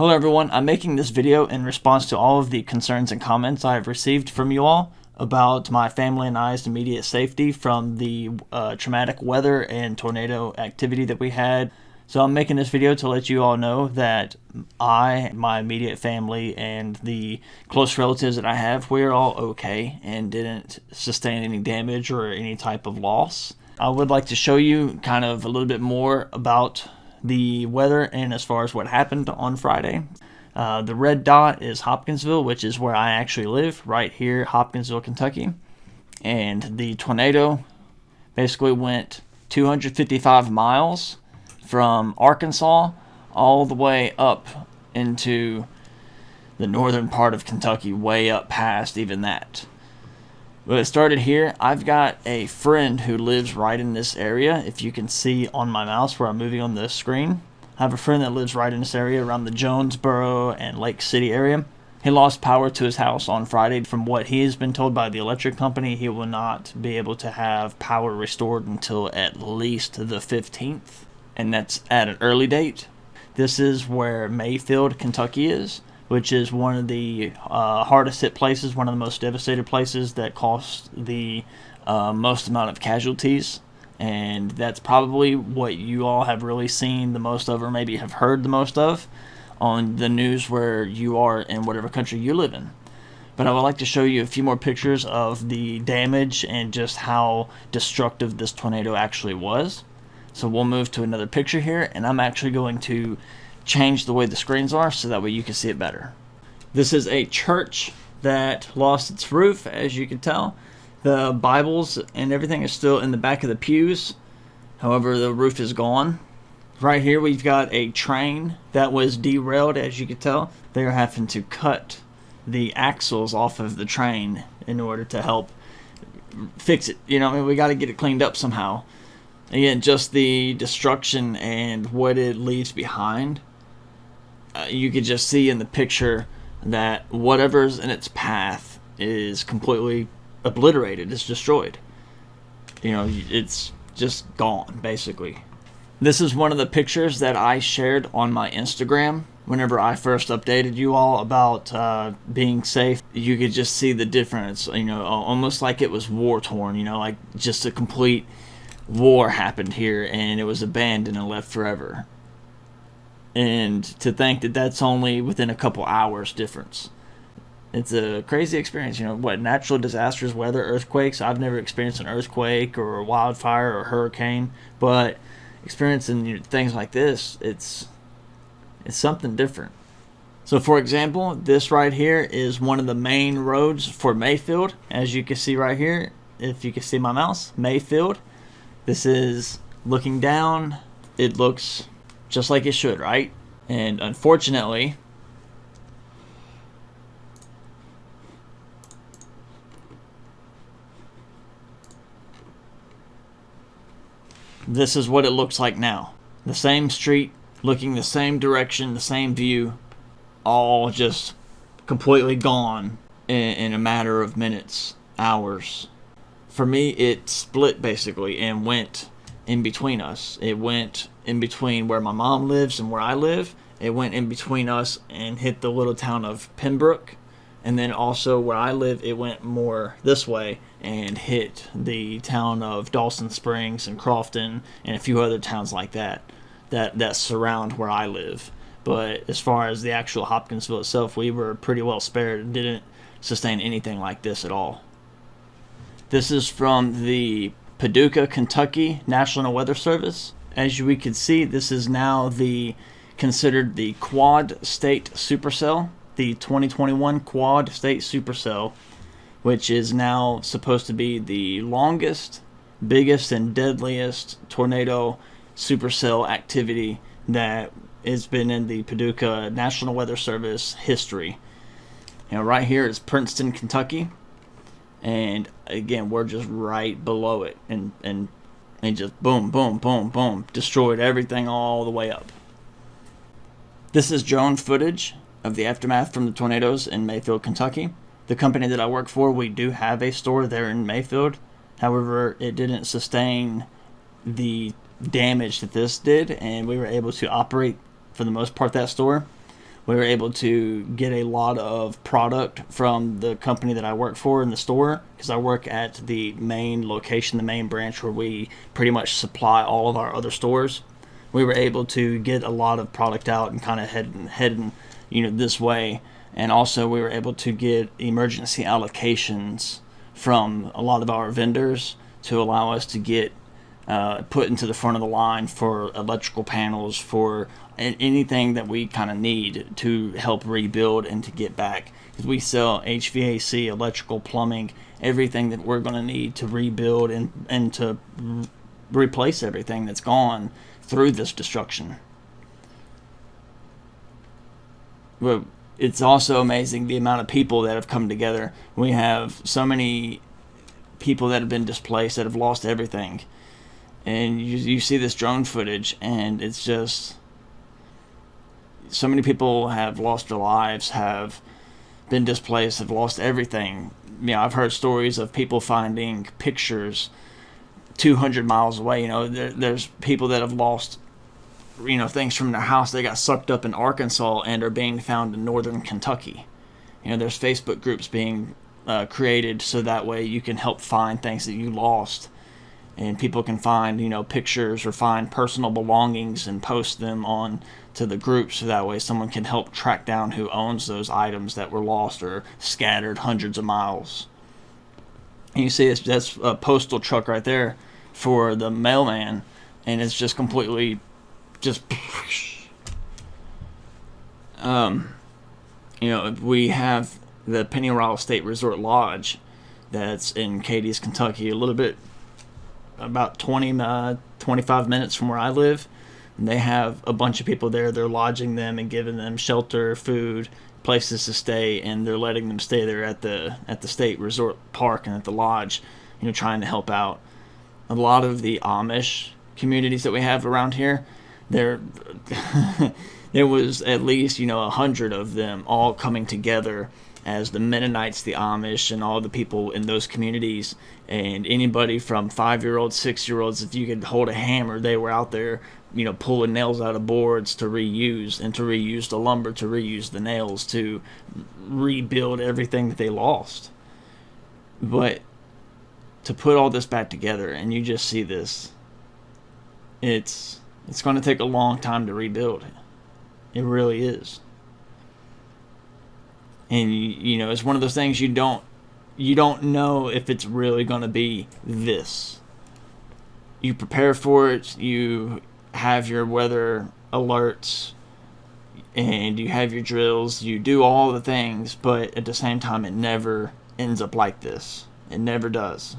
Hello everyone, I'm making this video in response to all of the concerns and comments I have received from you all about my family and I's immediate safety from the traumatic weather and tornado activity that we had. So I'm making this video to let you all know that I, my immediate family, and the close relatives that I have, we're all okay and didn't sustain any damage or any type of loss. I would like to show you kind of a little bit more about the weather and as far as what happened on Friday. The red dot is Hopkinsville, which is where I actually live, right here, Hopkinsville, Kentucky. And the tornado basically went 255 miles from Arkansas all the way up into the northern part of Kentucky, way up past even that. But it started here. I've got a friend who lives right in this area. If you can see on my mouse where I'm moving on the screen, I have a friend that lives right in this area around the Jonesboro and Lake City area. He lost power to his house on Friday. From what he has been told by the electric company, he will not be able to have power restored until at least the 15th, and that's at an early date. This is where Mayfield, Kentucky is, which is one of the hardest hit places, one of the most devastated places that caused the most amount of casualties. And that's probably what you all have really seen the most of, or maybe have heard the most of on the news where you are in whatever country you live in. But I would like to show you a few more pictures of the damage and just how destructive this tornado actually was. So we'll move to another picture here, and I'm actually going to change the way the screens are so that way you can see it better. This is a church that lost its roof, as you can tell. The Bibles and everything is still in the back of the pews. However, the roof is gone. Right here we've got a train that was derailed, as you can tell. They're having to cut the axles off of the train in order to help fix it. We got to get it cleaned up somehow. Again, just the destruction and what it leaves behind. You could just see in the picture that whatever's in its path is completely obliterated. It's destroyed. It's just gone, basically. This is one of the pictures that I shared on my Instagram whenever I first updated you all about being safe. You could just see the difference, almost like it was war-torn, like just a complete war happened here and it was abandoned and left forever. And to think that that's only within a couple hours difference. It's a crazy experience. Natural disasters, weather, earthquakes. I've never experienced an earthquake or a wildfire or a hurricane, but experiencing things like this, it's something different. So for example, this right here is one of the main roads for Mayfield. As you can see right here, if you can see my mouse, Mayfield. This is looking down. It looks just like it should, right? And unfortunately, this is what it looks like now. The same street, looking the same direction, the same view, all just completely gone in a matter of minutes, hours. For me, it split basically and went in between us. It went in between where my mom lives and where I live. It went in between us and hit the little town of Pembroke. And then also where I live, it went more this way and hit the town of Dawson Springs and Crofton and a few other towns like that surround where I live. But as far as the actual Hopkinsville itself, we were pretty well spared and didn't sustain anything like this at all. This is from the Paducah, Kentucky National Weather Service. As we can see, this is now considered the Quad State Supercell, the 2021 Quad State Supercell, which is now supposed to be the longest, biggest, and deadliest tornado supercell activity that has been in the Paducah National Weather Service history. Right here is Princeton, Kentucky. And again, we're just right below it, and just boom, boom, boom, boom, destroyed everything all the way up. This is drone footage of the aftermath from the tornadoes in Mayfield, Kentucky. The company that I work for, we do have a store there in Mayfield. However, it didn't sustain the damage that this did, and we were able to operate, for the most part, that store. We were able to get a lot of product from the company that I work for in the store, because I work at the main location, the main branch where we pretty much supply all of our other stores. We were able to get a lot of product out and kind of heading this way. And also we were able to get emergency allocations from a lot of our vendors to allow us to get put into the front of the line for electrical panels, for anything that we kind of need to help rebuild and to get back. Because we sell HVAC, electrical, plumbing, everything that we're going to need to rebuild and to replace everything that's gone through this destruction. But it's also amazing the amount of people that have come together. We have so many people that have been displaced, that have lost everything. And you see this drone footage, and it's just so many people have lost their lives, have been displaced, have lost everything. I've heard stories of people finding pictures 200 miles away. There's people that have lost things from their house. They got sucked up in Arkansas and are being found in northern Kentucky. There's Facebook groups being created so that way you can help find things that you lost, and people can find pictures or find personal belongings and post them on to the group, so that way someone can help track down who owns those items that were lost or scattered hundreds of miles. And you see that's a postal truck right there for the mailman, and it's just completely just we have the Pennyroyal State Resort Lodge that's in Cadiz, Kentucky, a little bit about 25 minutes from where I live. And they have a bunch of people there. They're lodging them and giving them shelter, food, places to stay, and they're letting them stay there at the state resort park and at the lodge, trying to help out. A lot of the Amish communities that we have around here, there was at least 100 of them all coming together as the Mennonites, the Amish, and all the people in those communities, and anybody from 5-year-olds, 6-year-olds, if you could hold a hammer, they were out there, pulling nails out of boards to reuse, and to reuse the lumber, to reuse the nails, to rebuild everything that they lost. But to put all this back together, and you just see this, it's going to take a long time to rebuild. It really is. And it's one of those things you don't know if it's really going to be this. You prepare for it, you have your weather alerts, and you have your drills, you do all the things, but at the same time it never ends up like this. It never does.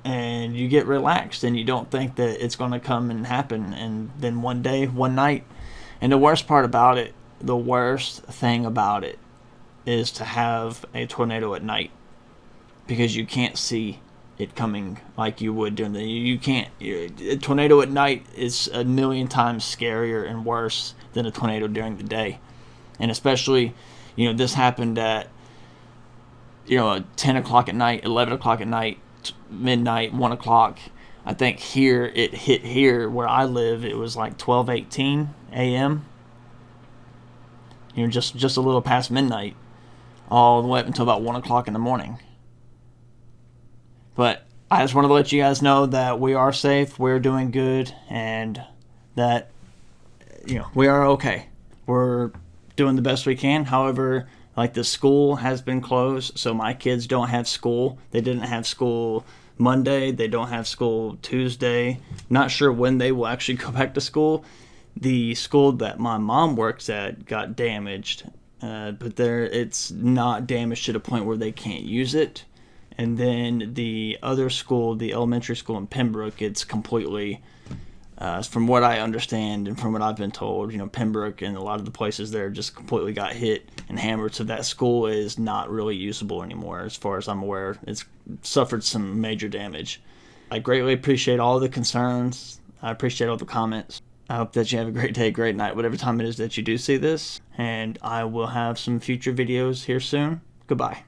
And you get relaxed and you don't think that it's going to come and happen, and then one day, one night. And the worst thing about it is to have a tornado at night, because you can't see it coming like you would during the day. You can't. A tornado at night is a million times scarier and worse than a tornado during the day. And especially, this happened at 10 o'clock at night, 11 o'clock at night, midnight, 1 o'clock. I think it hit here where I live, it was like 12:18 a.m. Just a little past midnight, all the way up until about 1 o'clock in the morning. But I just wanted to let you guys know that we are safe, we're doing good, and that we are okay. We're doing the best we can. However, like, the school has been closed, so my kids don't have school. They didn't have school Monday. They don't have school Tuesday. Not sure when they will actually go back to school. The school that my mom works at got damaged, but it's not damaged to the point where they can't use it. And then the other school, the elementary school in Pembroke, it's completely, from what I understand and from what I've been told, Pembroke and a lot of the places there just completely got hit and hammered. So that school is not really usable anymore, as far as I'm aware. It's suffered some major damage. I greatly appreciate all the concerns. I appreciate all the comments. I hope that you have a great day, great night, whatever time it is that you do see this. And I will have some future videos here soon. Goodbye.